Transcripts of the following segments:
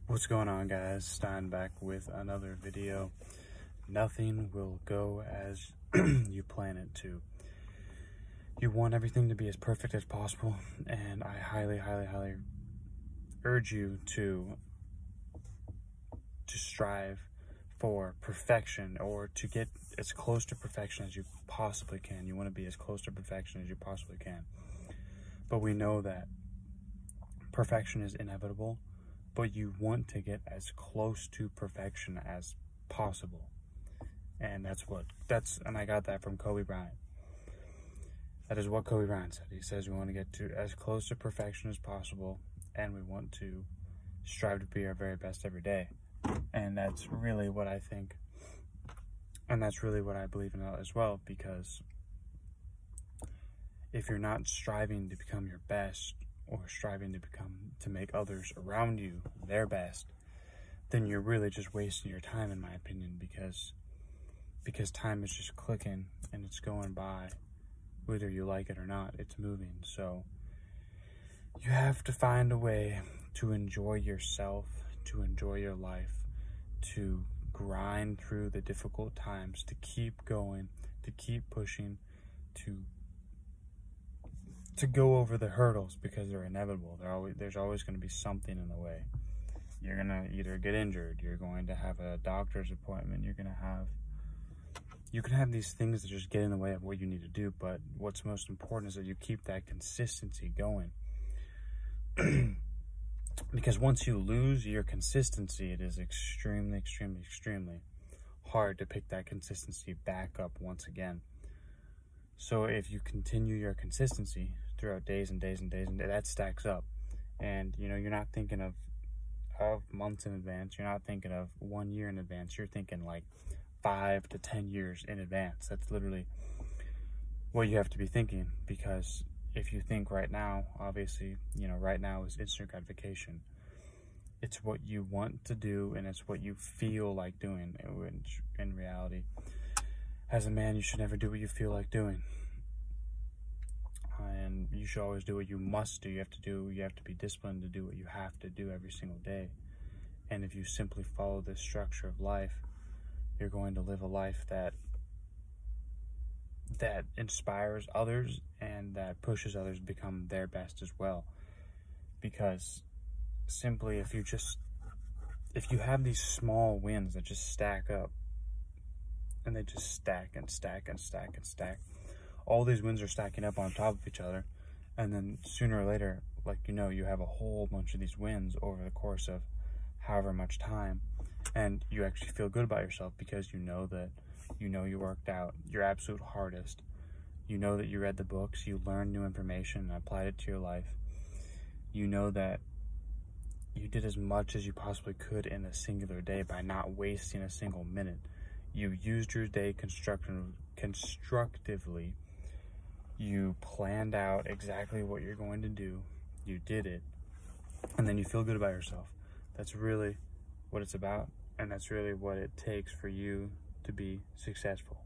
What's going on, guys? Stein back with another video. Nothing will go as you plan it to. You want everything to be as perfect as possible, and I highly urge you to strive for perfection, or to get as close to perfection as you possibly can. You want to be as close to perfection as you possibly can. But we know that perfection is inevitable, but you want to get as close to perfection as possible. And and I got that from Kobe Bryant. That is what Kobe Bryant said. He says we want to get to as close to perfection as possible, and we want to strive to be our very best every day. And that's really what I think, and that's really what I believe in as well, because if you're not striving to become your best, or striving to make others around you their best, then you're really just wasting your time, in my opinion, because time is just clicking and it's going by, whether you like it or not. It's moving. So you have to find a way to enjoy yourself, to enjoy your life, to grind through the difficult times, to keep going, to keep pushing, to go over the hurdles, because they're inevitable. There's always going to be something in the way. You're going to either get injured, you're going to have a doctor's appointment, you can have these things that just get in the way of what you need to do. But what's most important is that you keep that consistency going. Because once you lose your consistency, it is extremely hard to pick that consistency back up once again. So if you continue your consistency throughout days and days and days, and that stacks up, and you're not thinking of months in advance, you're not thinking of 1 year in advance, you're thinking like 5 to 10 years in advance. That's literally what you have to be thinking. Because if you think right now, obviously, right now is instant gratification. It's what you want to do, and it's what you feel like doing, which in reality, as a man, you should never do what you feel like doing. And you should always do what you must do. You have to be disciplined to do what you have to do every single day. And if you simply follow this structure of life, you're going to live a life that inspires others, and that pushes others to become their best as well. Because simply, if you have these small wins that just stack up, and they just stack and stack and stack and stack, all these wins are stacking up on top of each other, and then sooner or later, you have a whole bunch of these wins over the course of however much time, and you actually feel good about yourself, because you know you worked out your absolute hardest, you know that you read the books, you learned new information and applied it to your life, you know that you did as much as you possibly could in a singular day by not wasting a single minute. You used your day constructively. You planned out exactly what you're going to do. You did it. And then you feel good about yourself. That's really what it's about. And that's really what it takes for you to be successful.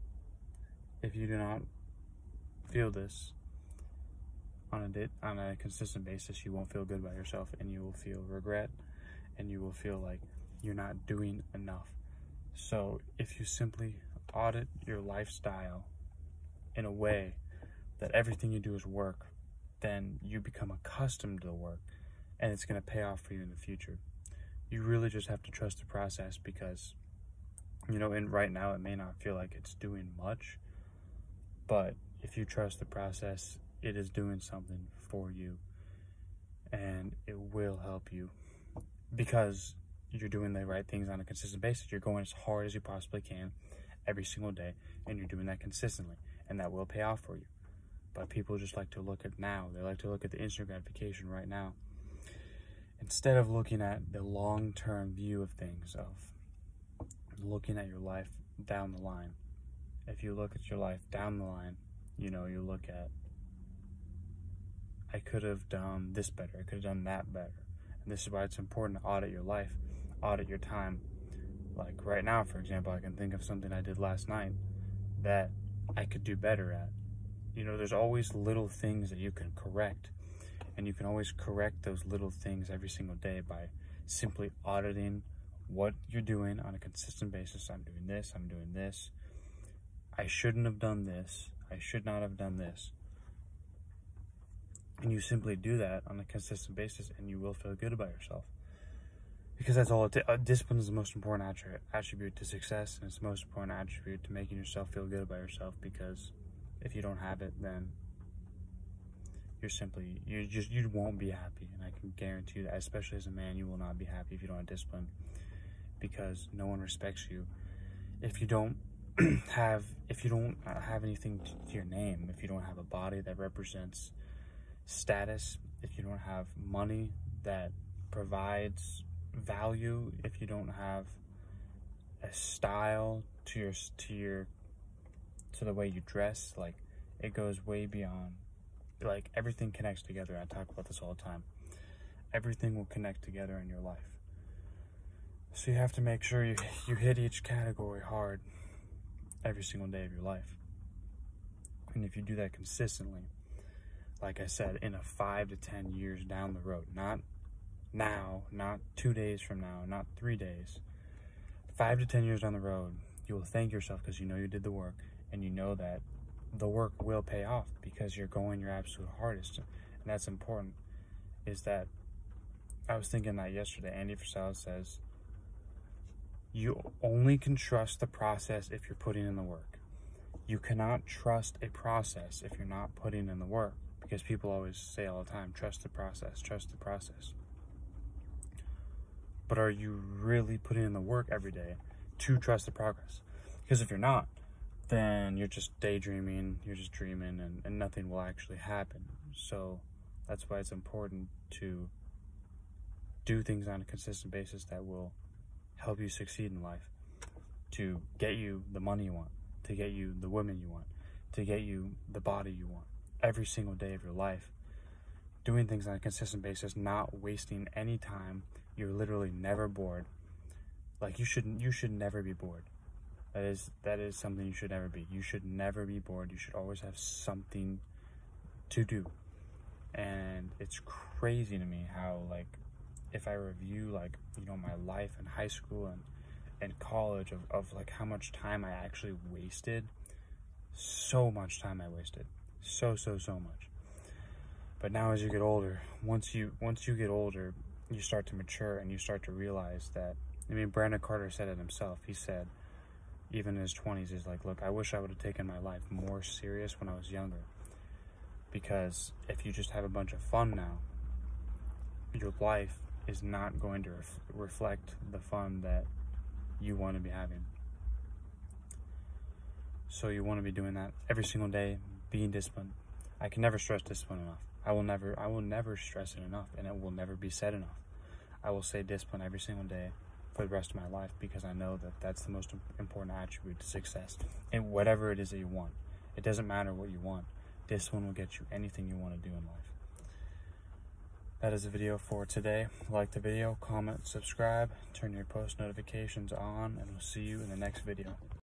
If you do not feel this on a consistent basis, you won't feel good about yourself, and you will feel regret, and you will feel like you're not doing enough. So if you simply audit your lifestyle in a way that everything you do is work, then you become accustomed to the work, and it's going to pay off for you in the future. You really just have to trust the process, because, and right now it may not feel like it's doing much, but if you trust the process, it is doing something for you, and it will help you, because you're doing the right things on a consistent basis. You're going as hard as you possibly can every single day, and you're doing that consistently, and that will pay off for you. But people just like to look at now. They like to look at the instant gratification right now, instead of looking at the long-term view of things, of looking at your life down the line. If you look at your life down the line, you look at, I could have done this better, I could have done that better. And this is why it's important to audit your life, audit your time. Like right now, for example, I can think of something I did last night that I could do better at. There's always little things that you can correct, and you can always correct those little things every single day by simply auditing what you're doing on a consistent basis. I'm doing this, I'm doing this. I shouldn't have done this. I should not have done this. And you simply do that on a consistent basis, and you will feel good about yourself. Because that's all discipline is the most important attribute to success, and it's the most important attribute to making yourself feel good about yourself. Because if you don't have it, then you won't be happy. And I can guarantee you that, especially as a man, you will not be happy if you don't have discipline, because no one respects you if you don't have anything to your name, if you don't have a body that represents status, if you don't have money that provides value, if you don't have a style to the way you dress. Like, it goes way beyond. Like, everything connects together. I talk about this all the time. Everything will connect together in your life. So you have to make sure you hit each category hard every single day of your life. And if you do that consistently, like I said, in a 5 to 10 years down the road, not now, not 2 days from now, not 3 days, 5 to 10 years down the road, you will thank yourself because you know you did the work, and you know that the work will pay off because you're going your absolute hardest. And that's important. Is that I was thinking that yesterday. Andy Frisell says, you only can trust the process if you're putting in the work. You cannot trust a process if you're not putting in the work, because people always say all the time, trust the process, trust the process. But are you really putting in the work every day to trust the progress? Because if you're not, then you're just daydreaming, you're just dreaming, and nothing will actually happen. So that's why it's important to do things on a consistent basis that will help you succeed in life, to get you the money you want, to get you the women you want, to get you the body you want every single day of your life. Doing things on a consistent basis, not wasting any time. You're literally never bored. Like, you should never be bored. That is something you should never be. You should never be bored. You should always have something to do. And it's crazy to me how, like, if I review, like, you know, my life in high school and college of like how much time I actually wasted. So much time I wasted. So much. But now as you get older, once you get older, you start to mature and you start to realize that, I mean, Brandon Carter said it himself. He said, even in his 20s, he's like, look, I wish I would have taken my life more serious when I was younger. Because if you just have a bunch of fun now, your life is not going to reflect the fun that you want to be having. So you want to be doing that every single day, being disciplined. I can never stress discipline enough. I will never stress it enough, and it will never be said enough. I will say discipline every single day for the rest of my life, because I know that that's the most important attribute to success in whatever it is that you want. It doesn't matter what you want. Discipline will get you anything you want to do in life. That is the video for today. Like the video, comment, subscribe, turn your post notifications on, and we'll see you in the next video.